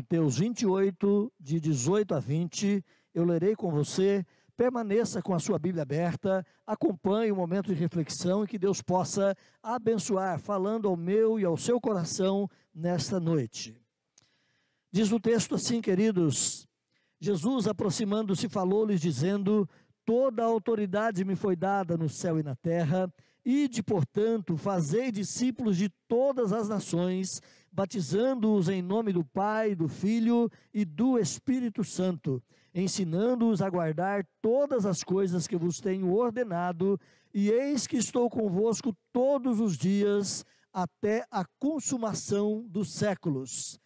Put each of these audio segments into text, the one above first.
Mateus 28, de 18 a 20, eu lerei com você. Permaneça com a sua Bíblia aberta, acompanhe o momento de reflexão e que Deus possa abençoar, falando ao meu e ao seu coração nesta noite. Diz o texto assim, queridos: Jesus, aproximando-se, falou-lhes, dizendo: toda a autoridade me foi dada no céu e na terra. Ide, portanto, fazei discípulos de todas as nações, batizando-os em nome do Pai, do Filho e do Espírito Santo, ensinando-os a guardar todas as coisas que vos tenho ordenado, e eis que estou convosco todos os dias, até a consumação dos séculos.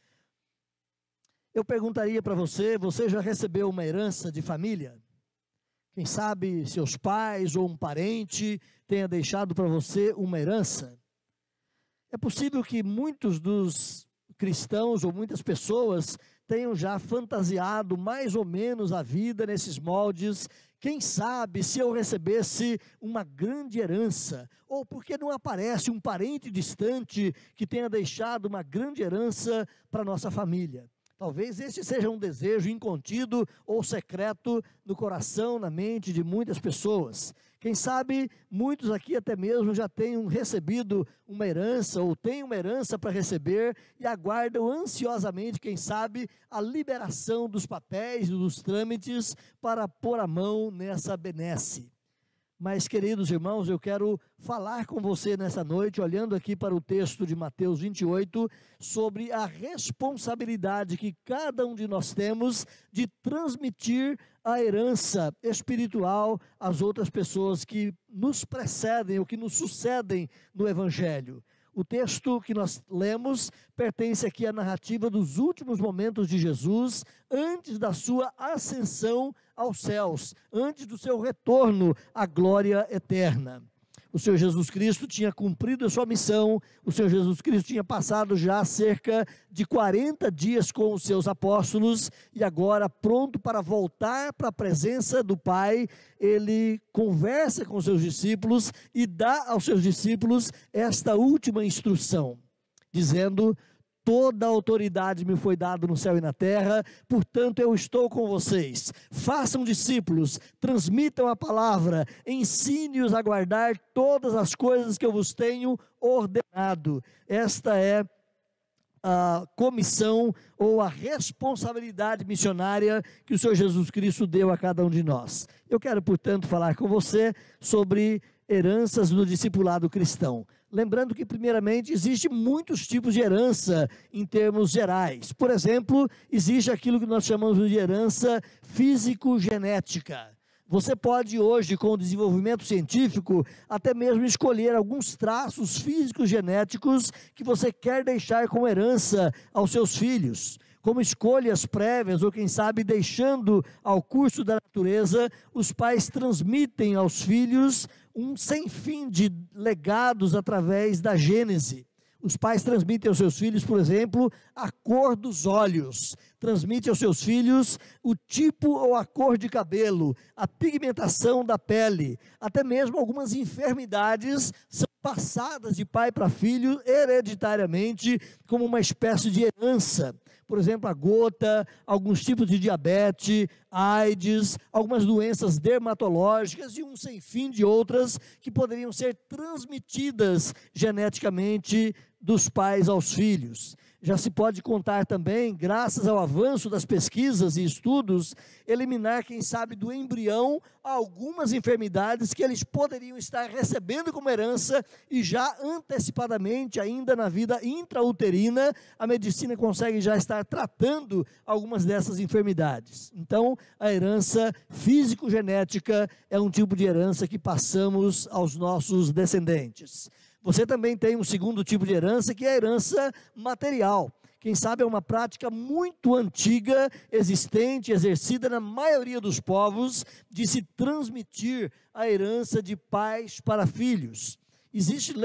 Eu perguntaria para você: você já recebeu uma herança de família? Quem sabe seus pais ou um parente tenha deixado para você uma herança? É possível que muitos dos cristãos ou muitas pessoas tenham já fantasiado mais ou menos a vida nesses moldes. Quem sabe se eu recebesse uma grande herança, ou porque não aparece um parente distante que tenha deixado uma grande herança para nossa família. Talvez este seja um desejo incontido ou secreto no coração, na mente de muitas pessoas. Quem sabe muitos aqui até mesmo já tenham recebido uma herança ou têm uma herança para receber e aguardam ansiosamente, quem sabe, a liberação dos papéis e dos trâmites para pôr a mão nessa benesse. Mas, queridos irmãos, eu quero falar com você nessa noite, olhando aqui para o texto de Mateus 28, sobre a responsabilidade que cada um de nós temos de transmitir a herança espiritual às outras pessoas que nos precedem ou que nos sucedem no Evangelho. O texto que nós lemos pertence aqui à narrativa dos últimos momentos de Jesus, antes da sua ascensão aos céus, antes do seu retorno à glória eterna. O Senhor Jesus Cristo tinha cumprido a sua missão, o Senhor Jesus Cristo tinha passado já cerca de 40 dias com os seus apóstolos, e agora, pronto para voltar para a presença do Pai, ele conversa com os seus discípulos e dá aos seus discípulos esta última instrução, dizendo: toda a autoridade me foi dada no céu e na terra, portanto eu estou com vocês. Façam discípulos, transmitam a palavra, ensine-os a guardar todas as coisas que eu vos tenho ordenado. Esta é a comissão ou a responsabilidade missionária que o Senhor Jesus Cristo deu a cada um de nós. Eu quero, portanto, falar com você sobre heranças no discipulado cristão. Lembrando que, primeiramente, existe muitos tipos de herança em termos gerais. Por exemplo, existe aquilo que nós chamamos de herança físico-genética. Você pode hoje, com o desenvolvimento científico, até mesmo escolher alguns traços físicos genéticos que você quer deixar como herança aos seus filhos. Como escolhas prévias, ou quem sabe deixando ao curso da natureza, os pais transmitem aos filhos um sem fim de legados através da gênese. Os pais transmitem aos seus filhos, por exemplo, a cor dos olhos, transmitem aos seus filhos o tipo ou a cor de cabelo, a pigmentação da pele, até mesmo algumas enfermidades são passadas de pai para filho hereditariamente como uma espécie de herança. Por exemplo, a gota, alguns tipos de diabetes, AIDS, algumas doenças dermatológicas e um sem fim de outras que poderiam ser transmitidas geneticamente dos pais aos filhos. Já se pode contar também, graças ao avanço das pesquisas e estudos, eliminar, quem sabe, do embrião algumas enfermidades que eles poderiam estar recebendo como herança e já antecipadamente, ainda na vida intrauterina, a medicina consegue já estar tratando algumas dessas enfermidades. Então, a herança físico-genética é um tipo de herança que passamos aos nossos descendentes. Você também tem um segundo tipo de herança, que é a herança material. Quem sabe é uma prática muito antiga, existente, exercida na maioria dos povos, de se transmitir a herança de pais para filhos. Existem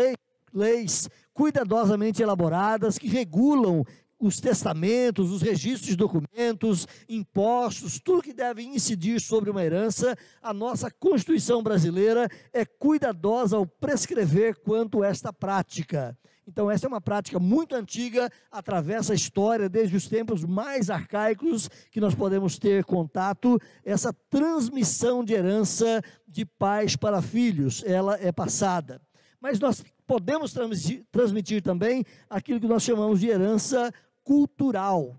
leis cuidadosamente elaboradas que regulam os testamentos, os registros de documentos, impostos, tudo que deve incidir sobre uma herança. A nossa Constituição brasileira é cuidadosa ao prescrever quanto a esta prática. Então essa é uma prática muito antiga, atravessa a história desde os tempos mais arcaicos que nós podemos ter contato. Essa transmissão de herança de pais para filhos, ela é passada. Mas nós podemos transmitir também aquilo que nós chamamos de herança cultural.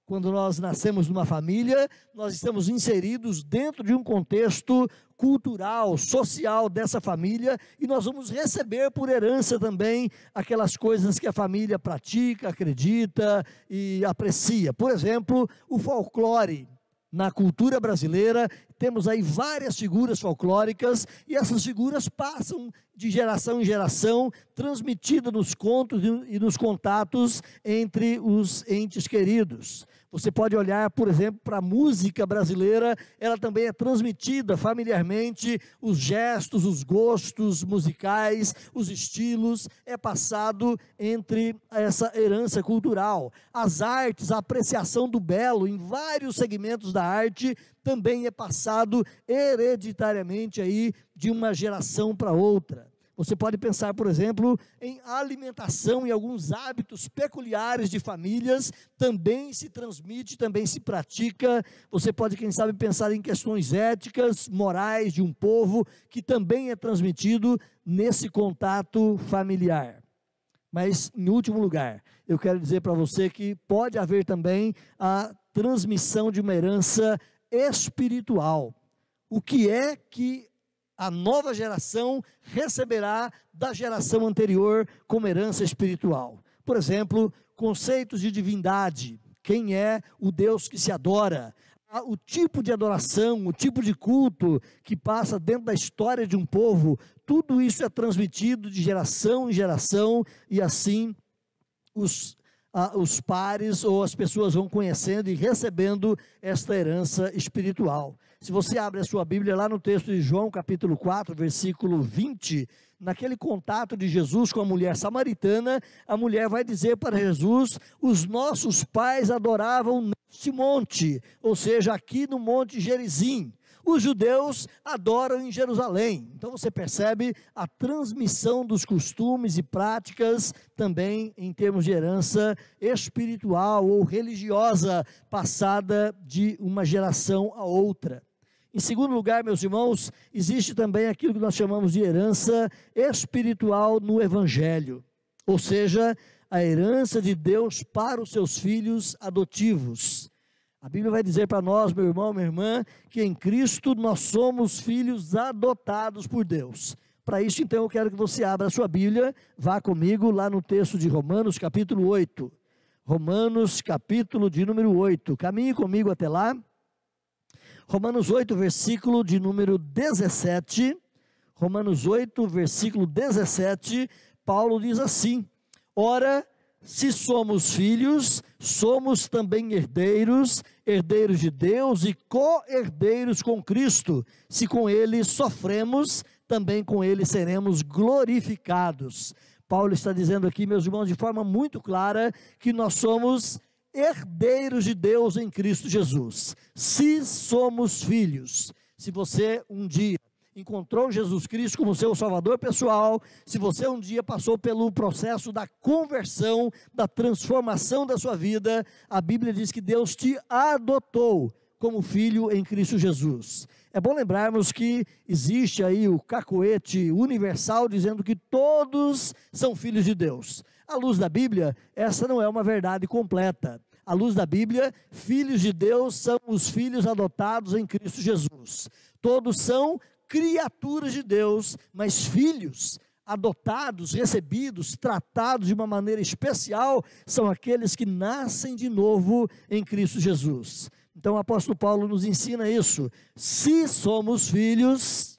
Quando nós nascemos numa família, nós estamos inseridos dentro de um contexto cultural, social dessa família, e nós vamos receber por herança também aquelas coisas que a família pratica, acredita e aprecia. Por exemplo, o folclore. Na cultura brasileira, temos aí várias figuras folclóricas, e essas figuras passam de geração em geração, transmitida nos contos e nos contatos entre os entes queridos. Você pode olhar, por exemplo, para a música brasileira, ela também é transmitida familiarmente, os gestos, os gostos musicais, os estilos, é passado entre essa herança cultural. As artes, a apreciação do belo em vários segmentos da arte, também é passado hereditariamente aí de uma geração para outra. Você pode pensar, por exemplo, em alimentação e alguns hábitos peculiares de famílias, também se transmite, também se pratica. Você pode, quem sabe, pensar em questões éticas, morais de um povo, que também é transmitido nesse contato familiar. Mas, em último lugar, eu quero dizer para você que pode haver também a transmissão de uma herança espiritual. O que é que a nova geração receberá da geração anterior como herança espiritual? Por exemplo, conceitos de divindade, quem é o Deus que se adora, o tipo de adoração, o tipo de culto que passa dentro da história de um povo, tudo isso é transmitido de geração em geração, e assim os pares ou as pessoas vão conhecendo e recebendo esta herança espiritual. Se você abre a sua Bíblia lá no texto de João capítulo 4, versículo 20, naquele contato de Jesus com a mulher samaritana, a mulher vai dizer para Jesus: os nossos pais adoravam neste monte, ou seja, aqui no Monte Gerizim. Os judeus adoram em Jerusalém. Então você percebe a transmissão dos costumes e práticas também em termos de herança espiritual ou religiosa, passada de uma geração a outra. Em segundo lugar, meus irmãos, existe também aquilo que nós chamamos de herança espiritual no Evangelho, ou seja, a herança de Deus para os seus filhos adotivos. A Bíblia vai dizer para nós, meu irmão, minha irmã, que em Cristo nós somos filhos adotados por Deus. Para isso, então, eu quero que você abra a sua Bíblia, vá comigo lá no texto de Romanos, capítulo 8. Romanos, capítulo de número 8. Caminhe comigo até lá. Romanos 8, versículo de número 17. Romanos 8, versículo 17. Paulo diz assim: ora, se somos filhos, somos também herdeiros, herdeiros de Deus e co-herdeiros com Cristo. Se com Ele sofremos, também com Ele seremos glorificados. Paulo está dizendo aqui, meus irmãos, de forma muito clara, que nós somos herdeiros de Deus em Cristo Jesus. Se somos filhos, se você um dia encontrou Jesus Cristo como seu salvador pessoal, se você um dia passou pelo processo da conversão, da transformação da sua vida, a Bíblia diz que Deus te adotou como filho em Cristo Jesus. É bom lembrarmos que existe aí o cacoete universal dizendo que todos são filhos de Deus. À luz da Bíblia, essa não é uma verdade completa. À luz da Bíblia, filhos de Deus são os filhos adotados em Cristo Jesus. Todos são criaturas de Deus, mas filhos adotados, recebidos, tratados de uma maneira especial, são aqueles que nascem de novo em Cristo Jesus. Então o apóstolo Paulo nos ensina isso. Se somos filhos,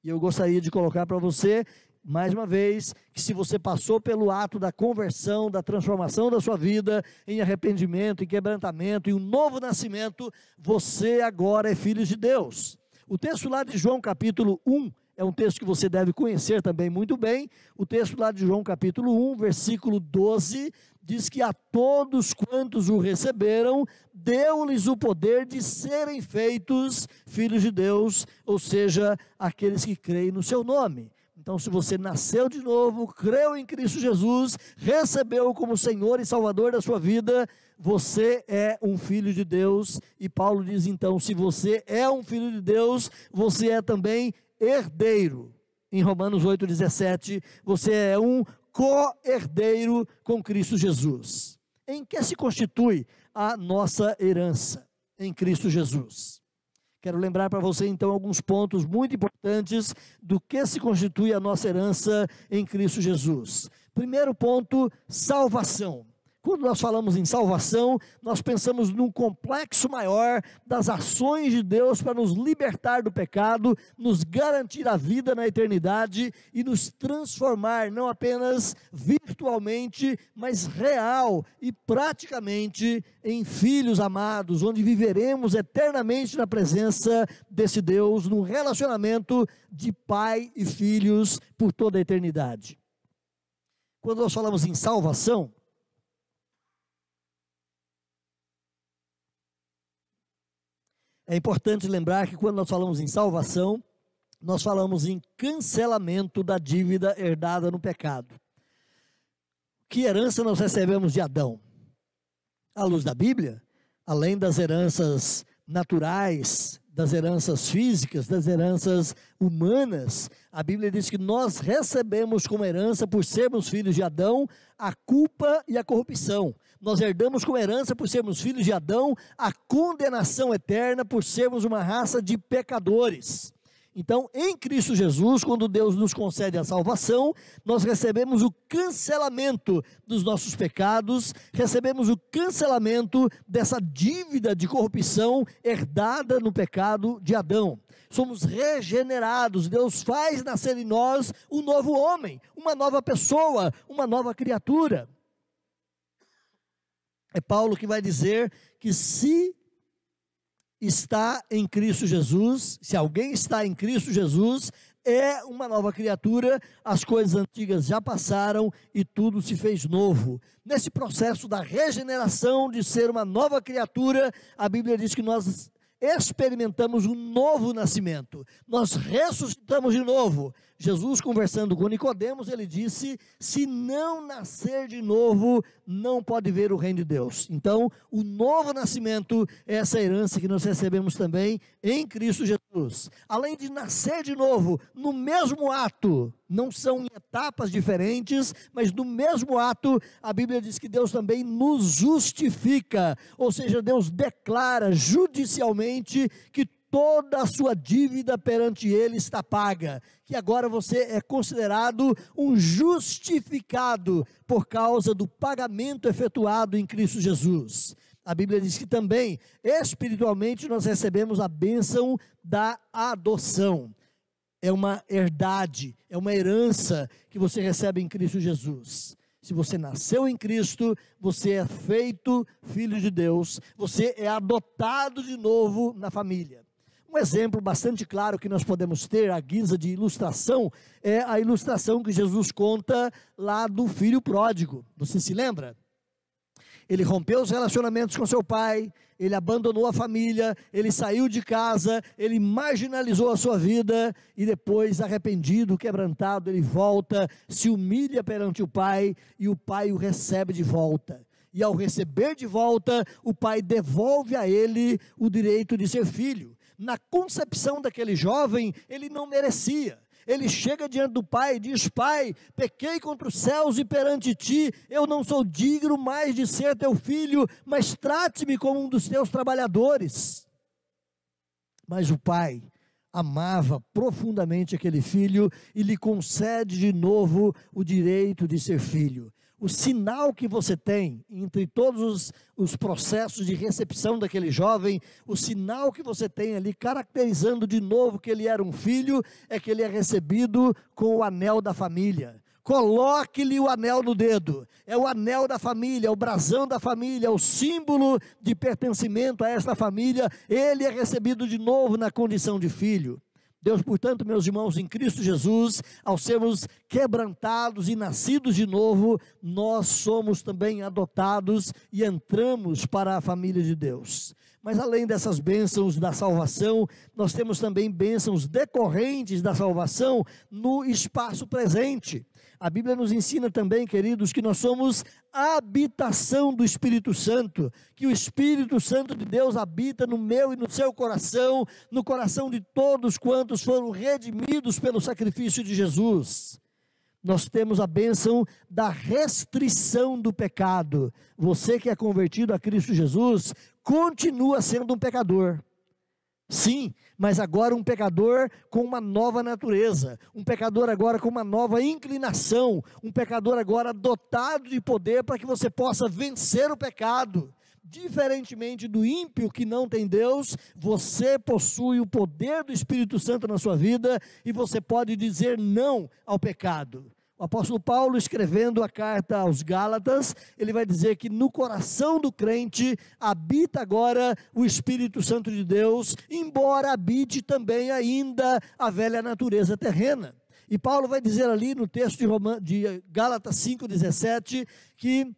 e eu gostaria de colocar para você, mais uma vez, que se você passou pelo ato da conversão, da transformação da sua vida, em arrependimento, em quebrantamento, em um novo nascimento, você agora é filho de Deus. O texto lá de João capítulo 1, é um texto que você deve conhecer também muito bem. O texto lá de João capítulo 1, versículo 12, diz que a todos quantos o receberam, deu-lhes o poder de serem feitos filhos de Deus, ou seja, aqueles que creem no seu nome. Então, se você nasceu de novo, creu em Cristo Jesus, recebeu como Senhor e Salvador da sua vida, você é um filho de Deus. E Paulo diz então, se você é um filho de Deus, você é também herdeiro. Em Romanos 8,17, você é um co-herdeiro com Cristo Jesus. Em que se constitui a nossa herança em Cristo Jesus? Quero lembrar para você então alguns pontos muito importantes do que se constitui a nossa herança em Cristo Jesus. Primeiro ponto, salvação. Quando nós falamos em salvação, nós pensamos num complexo maior das ações de Deus para nos libertar do pecado, nos garantir a vida na eternidade e nos transformar não apenas virtualmente, mas real e praticamente em filhos amados, onde viveremos eternamente na presença desse Deus, num relacionamento de pai e filhos por toda a eternidade. Quando nós falamos em salvação, é importante lembrar que quando nós falamos em salvação, nós falamos em cancelamento da dívida herdada no pecado. Que herança nós recebemos de Adão? À luz da Bíblia, além das heranças naturais, das heranças físicas, das heranças humanas, a Bíblia diz que nós recebemos como herança, por sermos filhos de Adão, a culpa e a corrupção. Nós herdamos como herança, por sermos filhos de Adão, a condenação eterna, por sermos uma raça de pecadores. Então, em Cristo Jesus, quando Deus nos concede a salvação, nós recebemos o cancelamento dos nossos pecados, recebemos o cancelamento dessa dívida de corrupção herdada no pecado de Adão. Somos regenerados, Deus faz nascer em nós um novo homem, uma nova pessoa, uma nova criatura. É Paulo que vai dizer que se está em Cristo Jesus, se alguém está em Cristo Jesus, é uma nova criatura, as coisas antigas já passaram e tudo se fez novo. Nesse processo da regeneração, de ser uma nova criatura, a Bíblia diz que nós experimentamos um novo nascimento, nós ressuscitamos de novo. Jesus, conversando com Nicodemos, ele disse: se não nascer de novo, não pode ver o reino de Deus. Então, o novo nascimento é essa herança que nós recebemos também em Cristo Jesus. Além de nascer de novo, no mesmo ato, não são em etapas diferentes, mas no mesmo ato, a Bíblia diz que Deus também nos justifica, ou seja, Deus declara judicialmente que toda a sua dívida perante Ele está paga, que agora você é considerado um justificado por causa do pagamento efetuado em Cristo Jesus. A Bíblia diz que também, espiritualmente, nós recebemos a bênção da adoção. É uma herdade, é uma herança que você recebe em Cristo Jesus. Se você nasceu em Cristo, você é feito filho de Deus, você é adotado de novo na família. Um exemplo bastante claro que nós podemos ter, à guisa de ilustração, é a ilustração que Jesus conta lá do filho pródigo. Você se lembra? Ele rompeu os relacionamentos com seu pai, ele abandonou a família, ele saiu de casa, ele marginalizou a sua vida e depois, arrependido, quebrantado, ele volta, se humilha perante o pai e o pai o recebe de volta. E ao receber de volta, o pai devolve a ele o direito de ser filho. Na concepção daquele jovem, ele não merecia. Ele chega diante do pai e diz: pai, pequei contra os céus e perante ti, eu não sou digno mais de ser teu filho, mas trate-me como um dos teus trabalhadores. Mas o pai amava profundamente aquele filho e lhe concede de novo o direito de ser filho. O sinal que você tem entre todos os processos de recepção daquele jovem, o sinal que você tem ali caracterizando de novo que ele era um filho, é que ele é recebido com o anel da família. Coloque-lhe o anel no dedo, é o anel da família, é o brasão da família, é o símbolo de pertencimento a esta família. Ele é recebido de novo na condição de filho. Deus, portanto, meus irmãos, em Cristo Jesus, ao sermos quebrantados e nascidos de novo, nós somos também adotados e entramos para a família de Deus. Mas além dessas bênçãos da salvação, nós temos também bênçãos decorrentes da salvação no espaço presente. A Bíblia nos ensina também, queridos, que nós somos a habitação do Espírito Santo, que o Espírito Santo de Deus habita no meu e no seu coração, no coração de todos quantos foram redimidos pelo sacrifício de Jesus. Nós temos a bênção da restrição do pecado. Você que é convertido a Cristo Jesus, continua sendo um pecador. Sim, mas agora um pecador com uma nova natureza, um pecador agora com uma nova inclinação, um pecador agora dotado de poder para que você possa vencer o pecado. Diferentemente do ímpio que não tem Deus, você possui o poder do Espírito Santo na sua vida e você pode dizer não ao pecado. O apóstolo Paulo, escrevendo a carta aos Gálatas, ele vai dizer que no coração do crente habita agora o Espírito Santo de Deus, embora habite também ainda a velha natureza terrena. E Paulo vai dizer ali no texto de Gálatas 5,17, que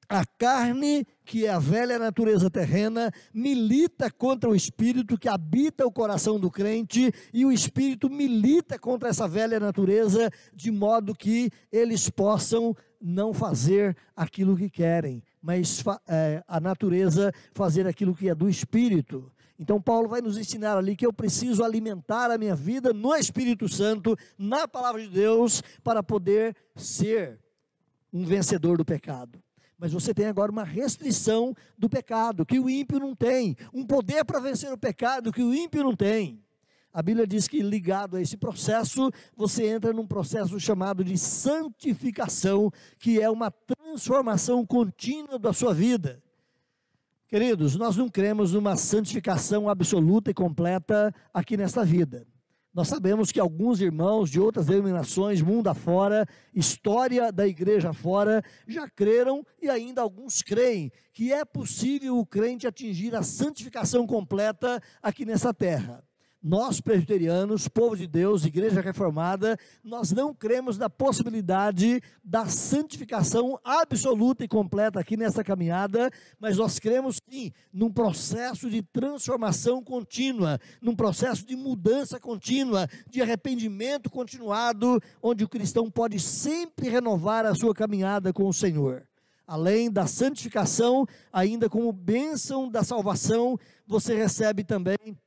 a carne, que é a velha natureza terrena, milita contra o Espírito que habita o coração do crente, e o Espírito milita contra essa velha natureza, de modo que eles possam não fazer aquilo que querem, mas a natureza fazer aquilo que é do Espírito. Então Paulo vai nos ensinar ali que eu preciso alimentar a minha vida no Espírito Santo, na palavra de Deus, para poder ser um vencedor do pecado. Mas você tem agora uma restrição do pecado, que o ímpio não tem, um poder para vencer o pecado que o ímpio não tem. A Bíblia diz que ligado a esse processo, você entra num processo chamado de santificação, que é uma transformação contínua da sua vida. Queridos, nós não cremos numa santificação absoluta e completa aqui nesta vida. Nós sabemos que alguns irmãos de outras denominações, mundo afora, história da igreja afora, já creram e ainda alguns creem que é possível o crente atingir a santificação completa aqui nessa terra. Nós, presbiterianos, povo de Deus, igreja reformada, nós não cremos na possibilidade da santificação absoluta e completa aqui nessa caminhada, mas nós cremos sim num processo de transformação contínua, num processo de mudança contínua, de arrependimento continuado, onde o cristão pode sempre renovar a sua caminhada com o Senhor. Além da santificação, ainda como bênção da salvação, você recebe também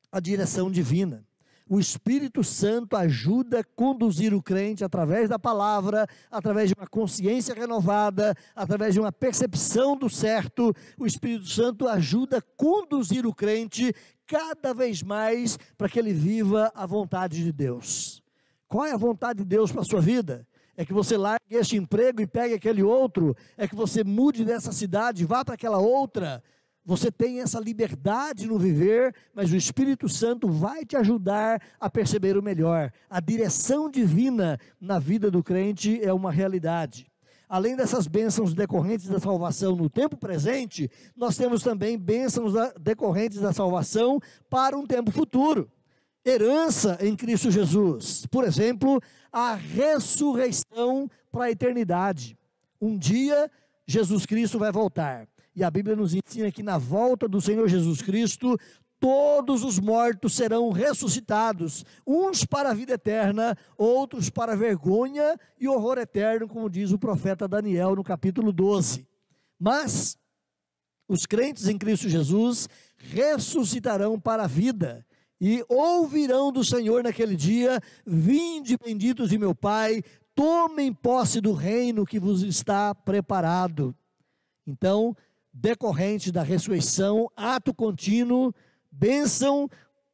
a direção divina. O Espírito Santo ajuda a conduzir o crente através da palavra, através de uma consciência renovada, através de uma percepção do certo. O Espírito Santo ajuda a conduzir o crente cada vez mais para que ele viva a vontade de Deus. Qual é a vontade de Deus para a sua vida? É que você largue este emprego e pegue aquele outro? É que você mude dessa cidade e vá para aquela outra? Você tem essa liberdade no viver, mas o Espírito Santo vai te ajudar a perceber o melhor. A direção divina na vida do crente é uma realidade. Além dessas bênçãos decorrentes da salvação no tempo presente, nós temos também bênçãos decorrentes da salvação para um tempo futuro. Herança em Cristo Jesus. Por exemplo, a ressurreição para a eternidade. Um dia, Jesus Cristo vai voltar. E a Bíblia nos ensina que na volta do Senhor Jesus Cristo, todos os mortos serão ressuscitados, uns para a vida eterna, outros para a vergonha e horror eterno, como diz o profeta Daniel no capítulo 12. Mas os crentes em Cristo Jesus ressuscitarão para a vida e ouvirão do Senhor naquele dia: vinde benditos de meu Pai, tomem posse do reino que vos está preparado. Então, decorrente da ressurreição, ato contínuo, bênção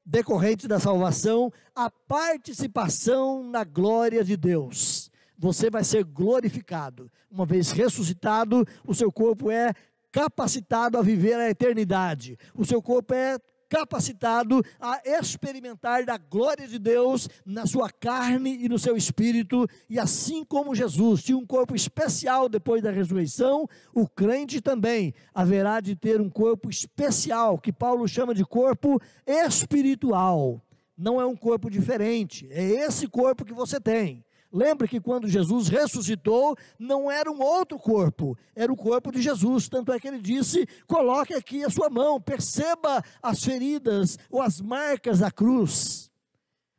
decorrente da salvação, a participação na glória de Deus. Você vai ser glorificado. Uma vez ressuscitado, o seu corpo é capacitado a viver a eternidade. O seu corpo é capacitado a experimentar da glória de Deus na sua carne e no seu espírito. E assim como Jesus tinha um corpo especial depois da ressurreição, o crente também haverá de ter um corpo especial, que Paulo chama de corpo espiritual. Não é um corpo diferente, é esse corpo que você tem. Lembre que quando Jesus ressuscitou, não era um outro corpo, era o corpo de Jesus. Tanto é que ele disse: coloque aqui a sua mão, perceba as feridas ou as marcas da cruz.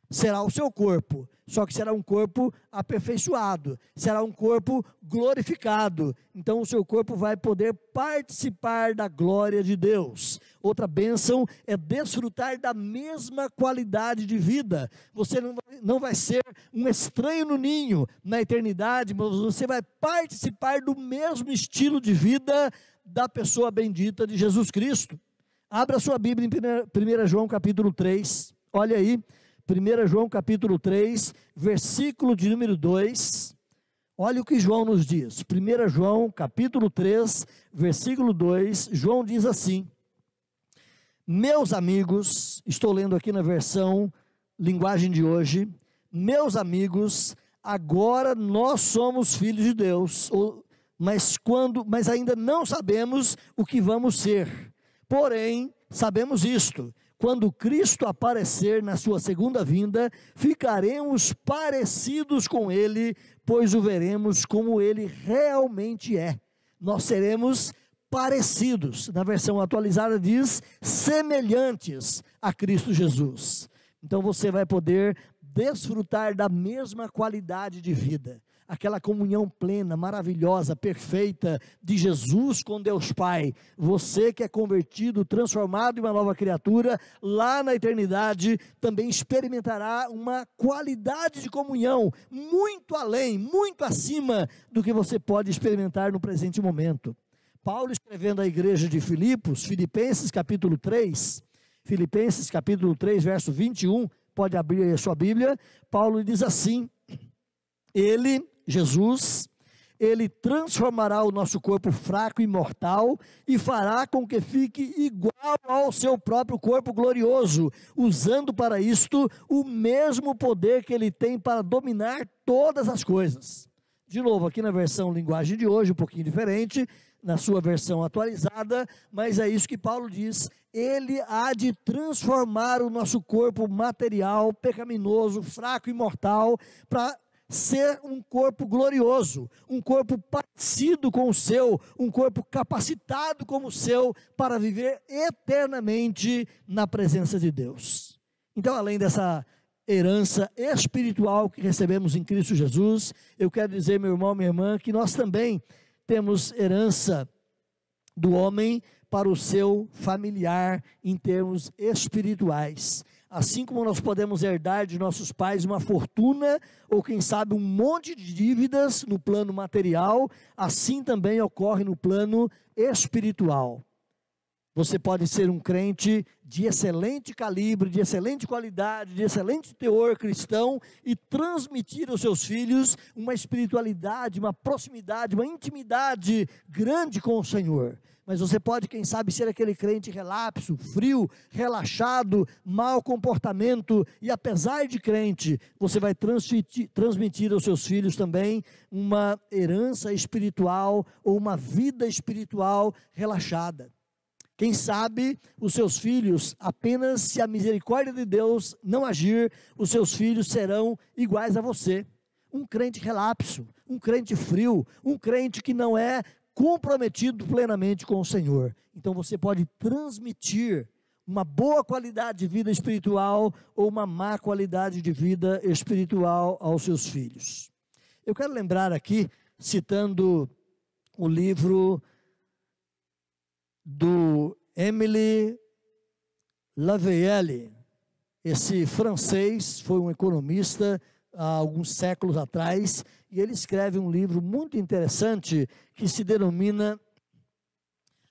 Será o seu corpo, só que será um corpo aperfeiçoado, será um corpo glorificado. Então o seu corpo vai poder participar da glória de Deus. Outra bênção é desfrutar da mesma qualidade de vida. Você não vai ser um estranho no ninho na eternidade, mas você vai participar do mesmo estilo de vida da pessoa bendita de Jesus Cristo. Abra sua Bíblia em 1 João capítulo 3, olha aí. 1 João capítulo 3, versículo de número 2, olha o que João nos diz. 1 João capítulo 3, versículo 2, João diz assim: meus amigos, estou lendo aqui na versão linguagem de hoje, meus amigos, agora nós somos filhos de Deus, mas ainda não sabemos o que vamos ser. Porém, sabemos isto: quando Cristo aparecer na sua segunda vinda, ficaremos parecidos com Ele, pois o veremos como Ele realmente é. Nós seremos parecidos. Na versão atualizada diz semelhantes a Cristo Jesus. Então você vai poder desfrutar da mesma qualidade de vida, aquela comunhão plena, maravilhosa, perfeita de Jesus com Deus Pai. Você que é convertido, transformado em uma nova criatura, lá na eternidade também experimentará uma qualidade de comunhão muito além, muito acima do que você pode experimentar no presente momento. Paulo, escrevendo à igreja de Filipos, Filipenses capítulo 3, verso 21, pode abrir aí a sua Bíblia. Paulo diz assim: Ele, Jesus, Ele transformará o nosso corpo fraco e mortal e fará com que fique igual ao seu próprio corpo glorioso, usando para isto o mesmo poder que Ele tem para dominar todas as coisas. De novo, aqui na versão linguagem de hoje, um pouquinho diferente, na sua versão atualizada, mas é isso que Paulo diz: Ele há de transformar o nosso corpo material, pecaminoso, fraco e mortal, para ser um corpo glorioso, um corpo parecido com o seu, um corpo capacitado como o seu, para viver eternamente na presença de Deus. Então, além dessa herança espiritual que recebemos em Cristo Jesus, eu quero dizer, meu irmão, minha irmã, que nós também temos herança do homem para o seu familiar em termos espirituais. Assim como nós podemos herdar de nossos pais uma fortuna, ou quem sabe um monte de dívidas no plano material, assim também ocorre no plano espiritual. Você pode ser um crente de excelente calibre, de excelente qualidade, de excelente teor cristão e transmitir aos seus filhos uma espiritualidade, uma proximidade, uma intimidade grande com o Senhor. Mas você pode, quem sabe, ser aquele crente relapso, frio, relaxado, mau comportamento, e apesar de crente, você vai transmitir aos seus filhos também uma herança espiritual ou uma vida espiritual relaxada. Quem sabe os seus filhos, apenas se a misericórdia de Deus não agir, os seus filhos serão iguais a você. Um crente relapso, um crente frio, um crente que não é comprometido plenamente com o Senhor. Então você pode transmitir uma boa qualidade de vida espiritual ou uma má qualidade de vida espiritual aos seus filhos. Eu quero lembrar aqui, citando o livro do Émile Lavallée. Esse francês foi um economista há alguns séculos atrás, e ele escreve um livro muito interessante que se denomina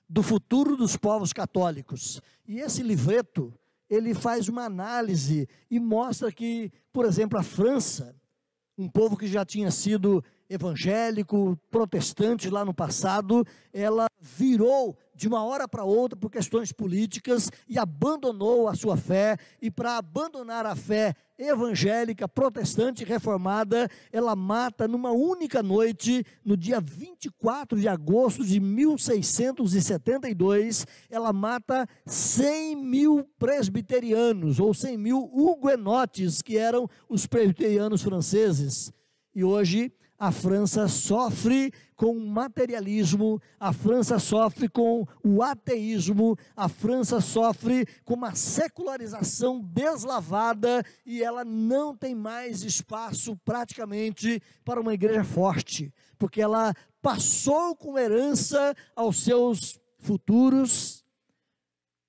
Do Futuro dos Povos Católicos. E esse livreto, ele faz uma análise e mostra que, por exemplo, a França, um povo que já tinha sido evangélico, protestante lá no passado, ela virou de uma hora para outra por questões políticas e abandonou a sua fé, e para abandonar a fé evangélica, protestante, reformada, ela mata numa única noite, no dia 24 de agosto de 1672, ela mata 100 mil presbiterianos, ou 100 mil huguenotes, que eram os presbiterianos franceses. E hoje a França sofre com o materialismo, a França sofre com o ateísmo, a França sofre com uma secularização deslavada e ela não tem mais espaço praticamente para uma igreja forte, porque ela passou com herança aos seus futuros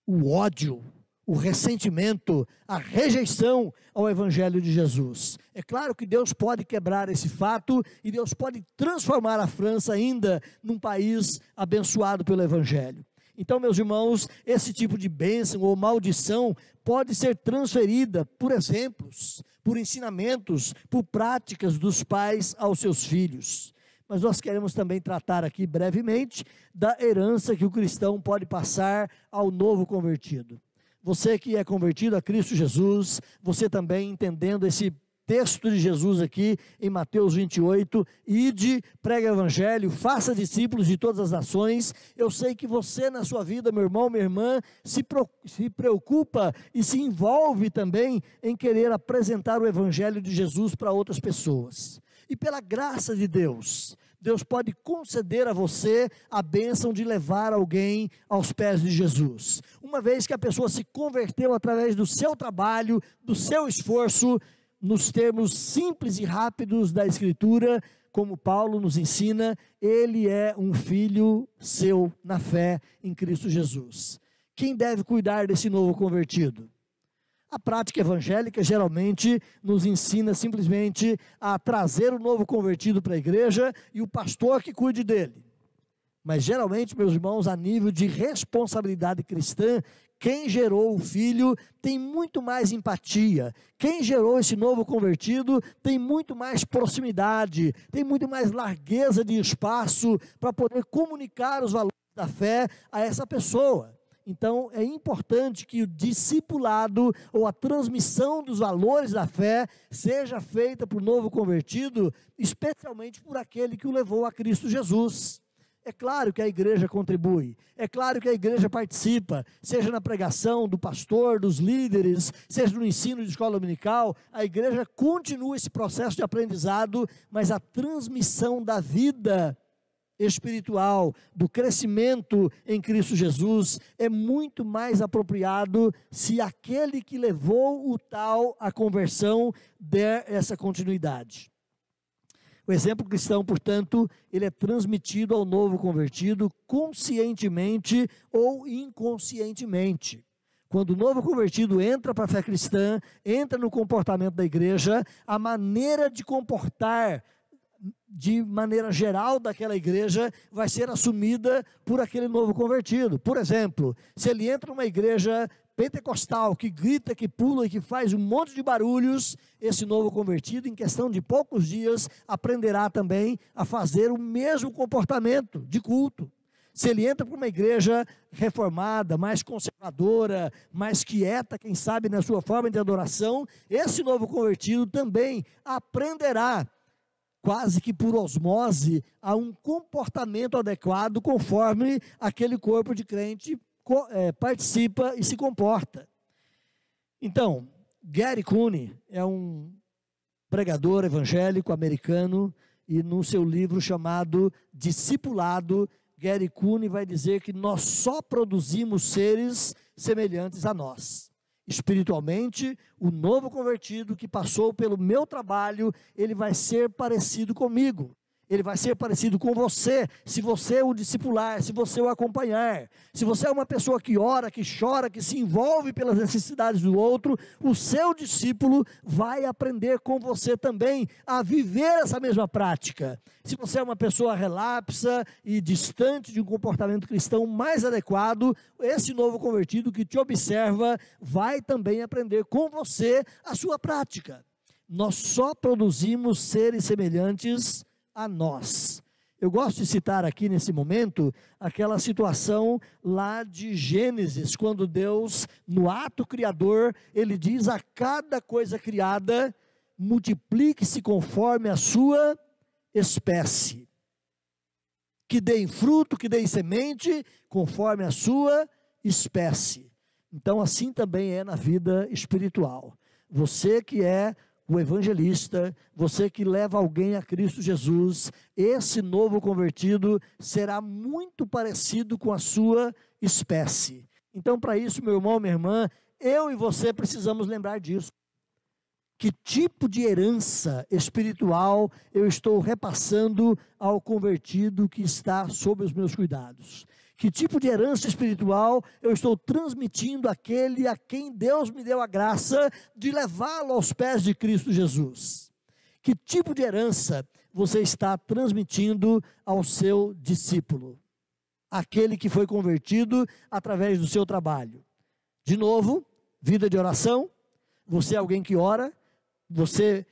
o ódio, o ressentimento, a rejeição ao Evangelho de Jesus. É claro que Deus pode quebrar esse fato e Deus pode transformar a França ainda num país abençoado pelo Evangelho. Então, meus irmãos, esse tipo de bênção ou maldição pode ser transferida por exemplos, por ensinamentos, por práticas dos pais aos seus filhos. Mas nós queremos também tratar aqui brevemente da herança que o cristão pode passar ao novo convertido. Você que é convertido a Cristo Jesus, você também entendendo esse texto de Jesus aqui em Mateus 28, ide, prega o evangelho, faça discípulos de todas as nações. Eu sei que você na sua vida, meu irmão, minha irmã, se preocupa e se envolve também em querer apresentar o evangelho de Jesus para outras pessoas. E pela graça de Deus, Deus pode conceder a você a bênção de levar alguém aos pés de Jesus. Uma vez que a pessoa se converteu através do seu trabalho, do seu esforço, nos termos simples e rápidos da Escritura, como Paulo nos ensina, ele é um filho seu na fé em Cristo Jesus. Quem deve cuidar desse novo convertido? A prática evangélica geralmente nos ensina simplesmente a trazer o novo convertido para a igreja e o pastor que cuide dele. Mas geralmente, meus irmãos, a nível de responsabilidade cristã, quem gerou o filho tem muito mais empatia. Quem gerou esse novo convertido tem muito mais proximidade, tem muito mais largueza de espaço para poder comunicar os valores da fé a essa pessoa. Então, é importante que o discipulado ou a transmissão dos valores da fé seja feita por novo convertido, especialmente por aquele que o levou a Cristo Jesus. É claro que a igreja contribui, é claro que a igreja participa, seja na pregação do pastor, dos líderes, seja no ensino de escola dominical, a igreja continua esse processo de aprendizado, mas a transmissão da vida espiritual, do crescimento em Cristo Jesus, é muito mais apropriado se aquele que levou o tal à conversão der essa continuidade. O exemplo cristão, portanto, ele é transmitido ao novo convertido conscientemente ou inconscientemente. Quando o novo convertido entra para a fé cristã, entra no comportamento da igreja, a maneira de comportar de maneira geral daquela igreja vai ser assumida por aquele novo convertido. Por exemplo, se ele entra numa igreja pentecostal que grita, que pula e que faz um monte de barulhos, esse novo convertido, em questão de poucos dias, aprenderá também a fazer o mesmo comportamento de culto. Se ele entra para uma igreja reformada, mais conservadora, mais quieta, quem sabe na sua forma de adoração, esse novo convertido também aprenderá quase que por osmose, a um comportamento adequado conforme aquele corpo de crente participa e se comporta. Então, Gary Cooney é um pregador evangélico americano e no seu livro chamado Discipulado, Gary Cooney vai dizer que nós só produzimos seres semelhantes a nós. Espiritualmente, o novo convertido que passou pelo meu trabalho, ele vai ser parecido comigo. Ele vai ser parecido com você, se você o discipular, se você o acompanhar. Se você é uma pessoa que ora, que chora, que se envolve pelas necessidades do outro, o seu discípulo vai aprender com você também a viver essa mesma prática. Se você é uma pessoa relapsa e distante de um comportamento cristão mais adequado, esse novo convertido que te observa vai também aprender com você a sua prática. Nós só produzimos seres semelhantes a nós. Eu gosto de citar aqui nesse momento aquela situação lá de Gênesis, quando Deus, no ato criador, ele diz a cada coisa criada, multiplique-se conforme a sua espécie, que deem fruto, que deem semente, conforme a sua espécie. Então assim também é na vida espiritual. Você que é o evangelista, você que leva alguém a Cristo Jesus, esse novo convertido será muito parecido com a sua espécie. Então, para isso, meu irmão, minha irmã, eu e você precisamos lembrar disso. Que tipo de herança espiritual eu estou repassando ao convertido que está sob os meus cuidados? Que tipo de herança espiritual eu estou transmitindo àquele a quem Deus me deu a graça de levá-lo aos pés de Cristo Jesus? Que tipo de herança você está transmitindo ao seu discípulo? Aquele que foi convertido através do seu trabalho. De novo, vida de oração. Você é alguém que ora. Você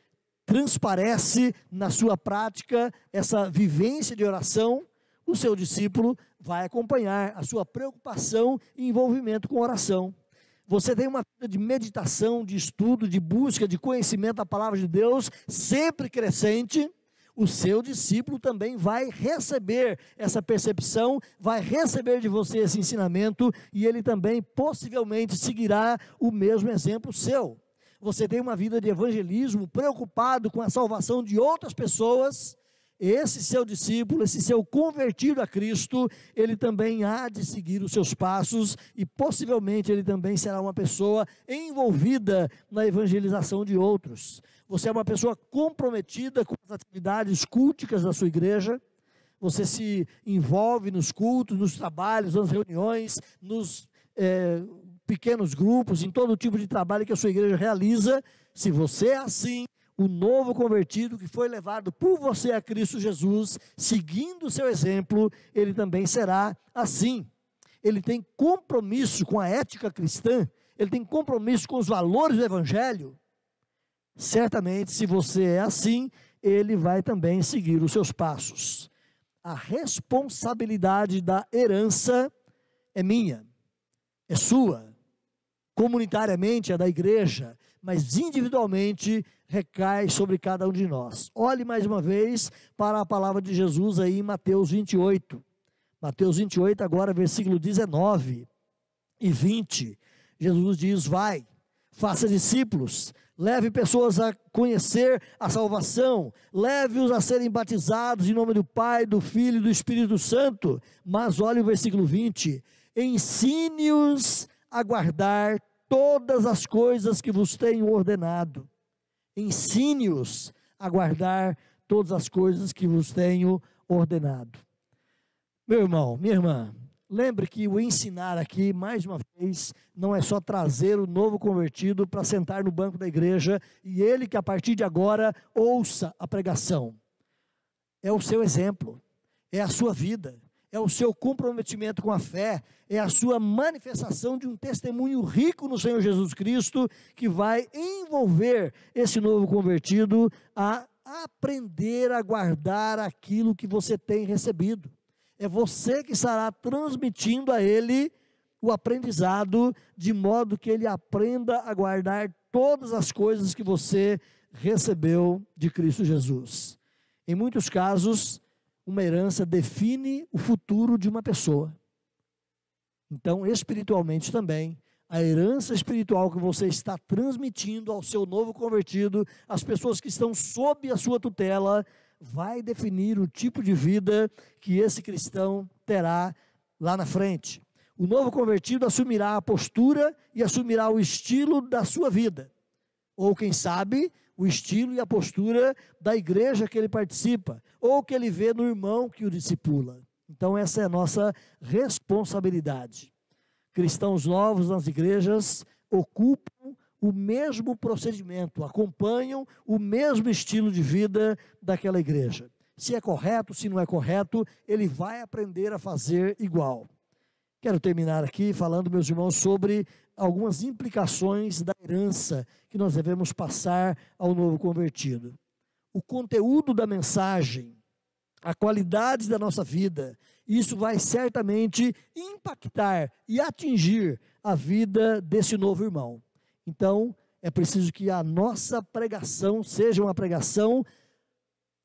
transparece na sua prática essa vivência de oração. O seu discípulo vai acompanhar a sua preocupação e envolvimento com oração. Você tem uma vida de meditação, de estudo, de busca, de conhecimento da palavra de Deus, sempre crescente. O seu discípulo também vai receber essa percepção, vai receber de você esse ensinamento, e ele também possivelmente seguirá o mesmo exemplo seu. Você tem uma vida de evangelismo, preocupado com a salvação de outras pessoas. Esse seu discípulo, esse seu convertido a Cristo, ele também há de seguir os seus passos, e possivelmente ele também será uma pessoa envolvida na evangelização de outros. Você é uma pessoa comprometida com as atividades culticas da sua igreja. Você se envolve nos cultos, nos trabalhos, nas reuniões, nos pequenos grupos, em todo tipo de trabalho que a sua igreja realiza. Se você é assim, o novo convertido que foi levado por você a Cristo Jesus, seguindo o seu exemplo, ele também será assim. Ele tem compromisso com a ética cristã, ele tem compromisso com os valores do evangelho. Certamente, se você é assim, ele vai também seguir os seus passos. A responsabilidade da herança é minha, é sua. Comunitariamente é da igreja, mas individualmente recai sobre cada um de nós. Olhe mais uma vez para a palavra de Jesus aí em Mateus 28. Mateus 28, agora versículo 19 e 20. Jesus diz: vai, faça discípulos, leve pessoas a conhecer a salvação, leve-os a serem batizados em nome do Pai, do Filho e do Espírito Santo. Mas olhe o versículo 20, ensine-os a guardar todas as coisas que vos tenho ordenado. Ensine-os a guardar todas as coisas que vos tenho ordenado. Meu irmão, minha irmã, lembre que o ensinar aqui, mais uma vez, não é só trazer o novo convertido para sentar no banco da igreja e ele que a partir de agora ouça a pregação. É o seu exemplo, é a sua vida, é o seu comprometimento com a fé, é a sua manifestação de um testemunho rico no Senhor Jesus Cristo, que vai envolver esse novo convertido a aprender a guardar aquilo que você tem recebido. É você que estará transmitindo a ele o aprendizado, de modo que ele aprenda a guardar todas as coisas que você recebeu de Cristo Jesus. Em muitos casos, uma herança define o futuro de uma pessoa. Então, espiritualmente também, a herança espiritual que você está transmitindo ao seu novo convertido, às pessoas que estão sob a sua tutela, vai definir o tipo de vida que esse cristão terá lá na frente. O novo convertido assumirá a postura e assumirá o estilo da sua vida. Ou, quem sabe, o estilo e a postura da igreja que ele participa, ou que ele vê no irmão que o discipula. Então essa é a nossa responsabilidade. Cristãos novos nas igrejas ocupam o mesmo procedimento, acompanham o mesmo estilo de vida daquela igreja. Se é correto, se não é correto, ele vai aprender a fazer igual. Quero terminar aqui falando, meus irmãos, sobre algumas implicações da herança que nós devemos passar ao novo convertido. O conteúdo da mensagem, a qualidade da nossa vida, isso vai certamente impactar e atingir a vida desse novo irmão. Então, é preciso que a nossa pregação seja uma pregação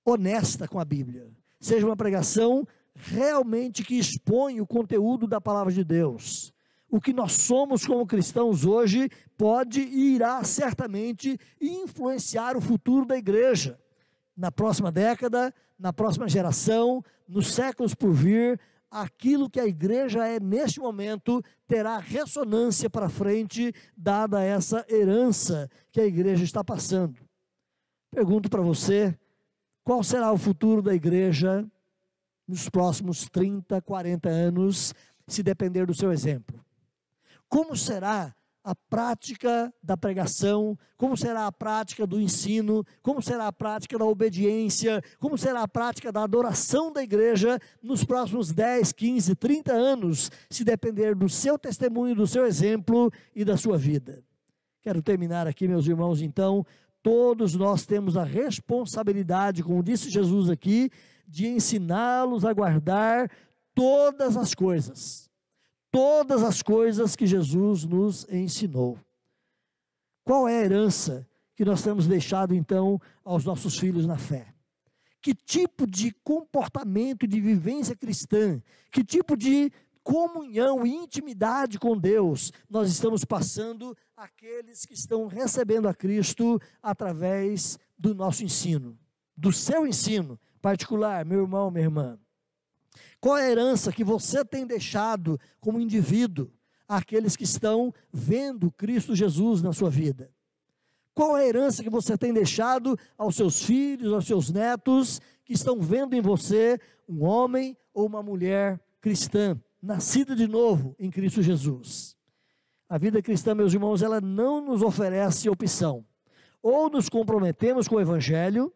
honesta com a Bíblia, seja uma pregação realmente que expõe o conteúdo da palavra de Deus. O que nós somos como cristãos hoje pode e irá certamente influenciar o futuro da igreja. Na próxima década, na próxima geração, nos séculos por vir, aquilo que a igreja é neste momento terá ressonância para frente, dada essa herança que a igreja está passando. Pergunto para você, qual será o futuro da igreja nos próximos 30, 40 anos, se depender do seu exemplo? Como será a prática da pregação? Como será a prática do ensino? Como será a prática da obediência? Como será a prática da adoração da igreja nos próximos 10, 15, 30 anos, se depender do seu testemunho, do seu exemplo e da sua vida? Quero terminar aqui, meus irmãos, então. Todos nós temos a responsabilidade, como disse Jesus aqui, de ensiná-los a guardar todas as coisas que Jesus nos ensinou. Qual é a herança que nós temos deixado então aos nossos filhos na fé? Que tipo de comportamento e de vivência cristã, que tipo de comunhão e intimidade com Deus nós estamos passando àqueles que estão recebendo a Cristo através do nosso ensino, do seu ensino particular, meu irmão, minha irmã? Qual é a herança que você tem deixado como indivíduo àqueles que estão vendo Cristo Jesus na sua vida? Qual é a herança que você tem deixado aos seus filhos, aos seus netos, que estão vendo em você um homem ou uma mulher cristã, nascida de novo em Cristo Jesus? A vida cristã, meus irmãos, ela não nos oferece opção. Ou nos comprometemos com o Evangelho,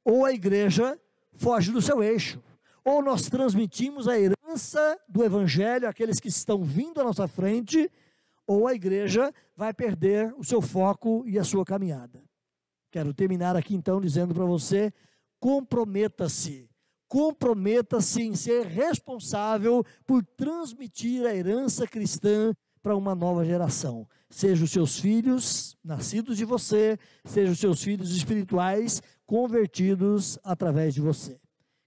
ou a igreja foge do seu eixo. Ou nós transmitimos a herança do Evangelho àqueles que estão vindo à nossa frente, ou a igreja vai perder o seu foco e a sua caminhada. Quero terminar aqui então dizendo para você, comprometa-se em ser responsável por transmitir a herança cristã para uma nova geração. Seja os seus filhos, nascidos de você, seja os seus filhos espirituais, convertidos através de você.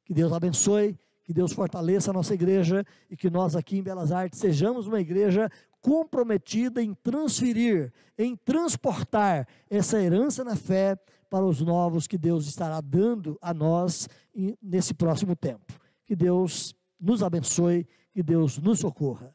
Que Deus abençoe, que Deus fortaleça a nossa igreja e que nós aqui em Belas Artes sejamos uma igreja comprometida em transferir, em transportar essa herança na fé para os novos que Deus estará dando a nós nesse próximo tempo. Que Deus nos abençoe, que Deus nos socorra.